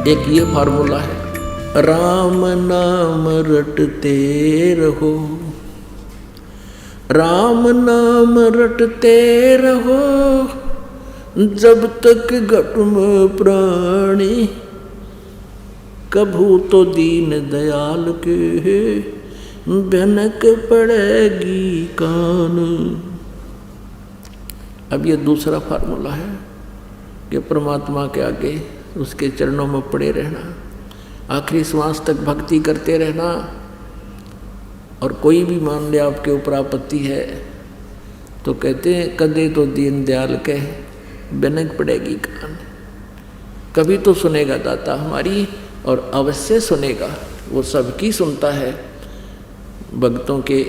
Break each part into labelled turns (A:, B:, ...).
A: एक ये फार्मूला है, राम नाम रटते रहो, राम नाम रटते रहो, जब तक घट में प्राणी, कभू तो दीन दयाल के भनक पड़ेगी कान। अब ये दूसरा फार्मूला है कि परमात्मा के आगे उसके चरणों में पड़े रहना, आखिरी श्वास तक भक्ति करते रहना, और कोई भी मान ले आपके ऊपर आपत्ति है तो कहते हैं कदे तो दीन दयाल के भनक पड़ेगी कान। कभी तो सुनेगा दाता हमारी, और अवश्य सुनेगा, वो सबकी सुनता है। भक्तों के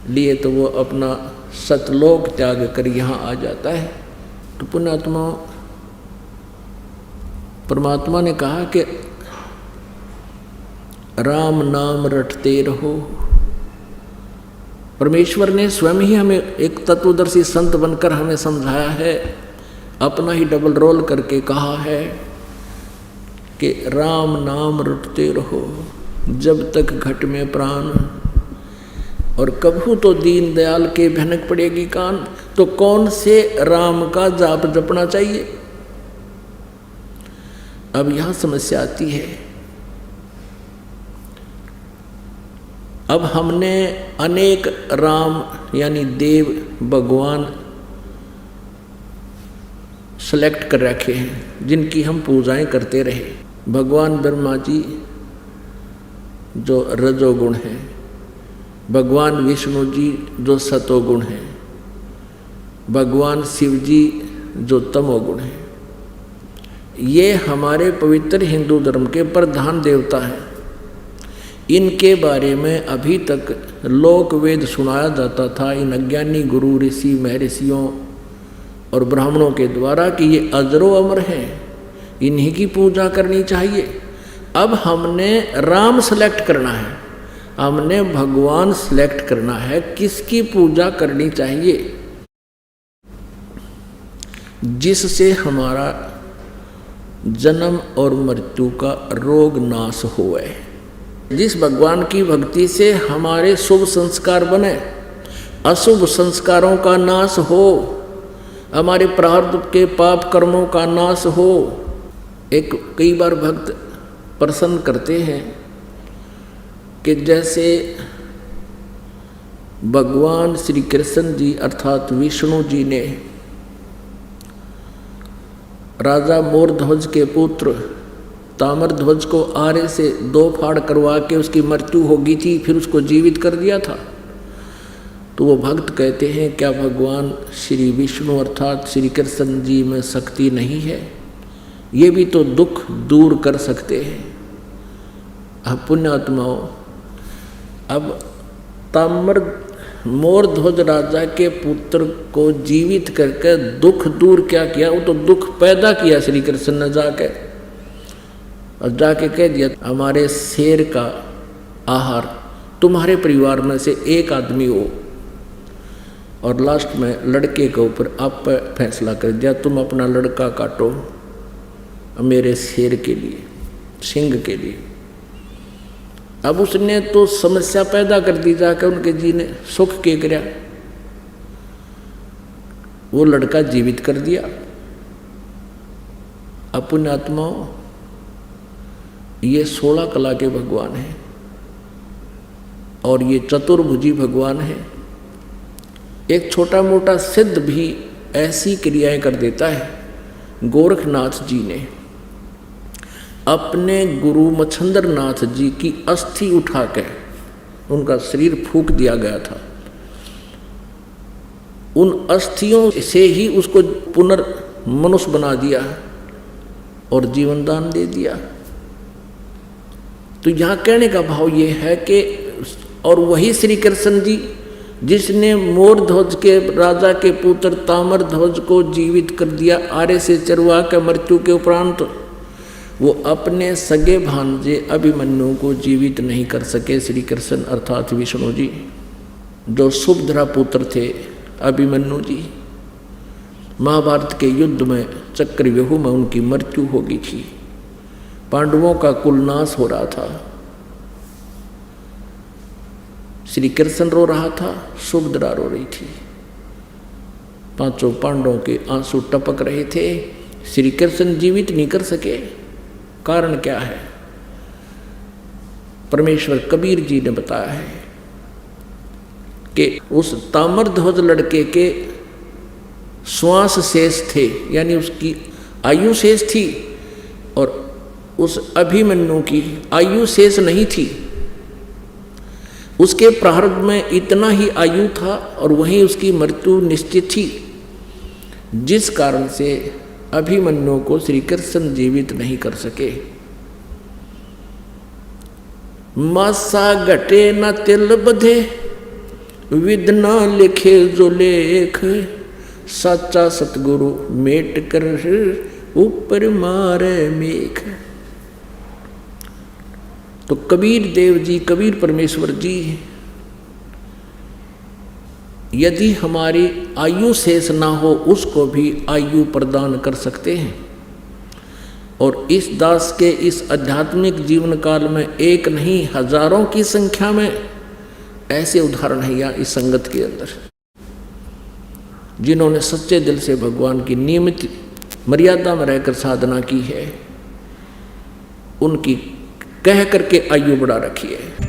A: लिए तो वो अपना सतलोक त्याग कर यहाँ आ जाता है। तो पुण्यात्मा परमात्मा ने कहा कि राम नाम रटते रहो। परमेश्वर ने स्वयं ही हमें एक तत्वदर्शी संत बनकर हमें समझाया है, अपना ही डबल रोल करके कहा है कि राम नाम रटते रहो जब तक घट में प्राण, और कभू तो दीन दयाल के भनक पड़ेगी कान। तो कौन से राम का जाप जपना चाहिए? अब यहां समस्या आती है। अब हमने अनेक राम यानी देव भगवान सेलेक्ट कर रखे हैं जिनकी हम पूजाएं करते रहे। भगवान ब्रह्मा जी जो रजोगुण हैं, भगवान विष्णु जी जो सतोगुण हैं, भगवान शिव जी जो तमोगुण हैं। ये हमारे पवित्र हिंदू धर्म के प्रधान देवता हैं। इनके बारे में अभी तक लोक वेद सुनाया जाता था इन अज्ञानी गुरु ऋषि महर्षियों और ब्राह्मणों के द्वारा कि ये अजरो अमर हैं, इन्हीं की पूजा करनी चाहिए। अब हमने राम सेलेक्ट करना है, हमने भगवान सेलेक्ट करना है, किसकी पूजा करनी चाहिए जिससे हमारा जन्म और मृत्यु का रोग नाश होए, जिस भगवान की भक्ति से हमारे शुभ संस्कार बने, अशुभ संस्कारों का नाश हो, हमारे प्रारब्ध के पाप कर्मों का नाश हो। एक कई बार भक्त प्रसन्न करते हैं कि जैसे भगवान श्री कृष्ण जी अर्थात विष्णु जी ने राजा मोरध्वज के पुत्र ताम्रध्वज को आरे से 2 फाड़ करवा के उसकी मृत्यु हो गई थी, फिर उसको जीवित कर दिया था। तो वो भक्त कहते हैं क्या भगवान श्री विष्णु अर्थात श्री कृष्ण जी में शक्ति नहीं है? ये भी तो दुख दूर कर सकते हैं। अब पुण्यात्माओं, अब मोरध्वज राजा के पुत्र को जीवित करके दुख दूर क्या किया? वो तो दुख पैदा किया श्री कृष्ण ने जाके, और जाके कह दिया हमारे शेर का आहार तुम्हारे परिवार में से एक आदमी हो। और लास्ट में लड़के के ऊपर आप फैसला कर दिया, तुम अपना लड़का काटो मेरे शेर के लिए, सिंह के लिए। अब उसने तो समस्या पैदा कर दी जाकर, उनके जी ने सुख के करया, वो लड़का जीवित कर दिया। अपने आत्माओं, ये 16 कला के भगवान हैं और ये चतुर्भुजी भगवान है। एक छोटा मोटा सिद्ध भी ऐसी क्रियाएं कर देता है। गोरखनाथ जी ने अपने गुरु मच्छंदर नाथ जी की अस्थि उठा के उनका शरीर फूंक दिया गया था, उन अस्थियों से ही उसको पुनर्मनुष्य बना दिया और जीवन दान दे दिया। तो यहाँ कहने का भाव ये है कि और वही श्री कृष्ण जी जिसने मोरध्वज के राजा के पुत्र ताम्रध्वज को जीवित कर दिया आरे से चरवा के मृत्यु के उपरांत, वो अपने सगे भांजे अभिमन्यु को जीवित नहीं कर सके। श्री कृष्ण अर्थात विष्णु जी जो सुभद्रा पुत्र थे अभिमन्यु जी, महाभारत के युद्ध में चक्रव्यूह में उनकी मृत्यु हो गई थी। पांडवों का कुल नाश हो रहा था। श्री कृष्ण रो रहा था, सुभद्रा रो रही थी। पांचों पांडवों के आंसू टपक रहे थे। श्री कृष्ण जीवित नहीं कर सके। कारण क्या है? परमेश्वर कबीर जी ने बताया है कि उस ताम्रध्वज लड़के के श्वास शेष थे, यानी उसकी आयु शेष थी, और उस अभिमन्यु की आयु शेष नहीं थी। उसके प्रारब्ध में इतना ही आयु था और वहीं उसकी मृत्यु निश्चित थी, जिस कारण से अभिमन्यु को श्री कृष्ण जीवित नहीं कर सके। मासा घटे न तिल बधे, विद न लिखे जो लेख, सच्चा सतगुरु मेट कर ऊपर मारे मेघ। तो कबीर देव जी, कबीर परमेश्वर जी यदि हमारी आयु शेष ना हो उसको भी आयु प्रदान कर सकते हैं। और इस दास के इस आध्यात्मिक जीवन काल में एक नहीं हजारों की संख्या में ऐसे उदाहरण है या इस संगत के अंदर, जिन्होंने सच्चे दिल से भगवान की नियमित मर्यादा में रहकर साधना की है, उनकी कह करके आयु बढ़ा रखी है।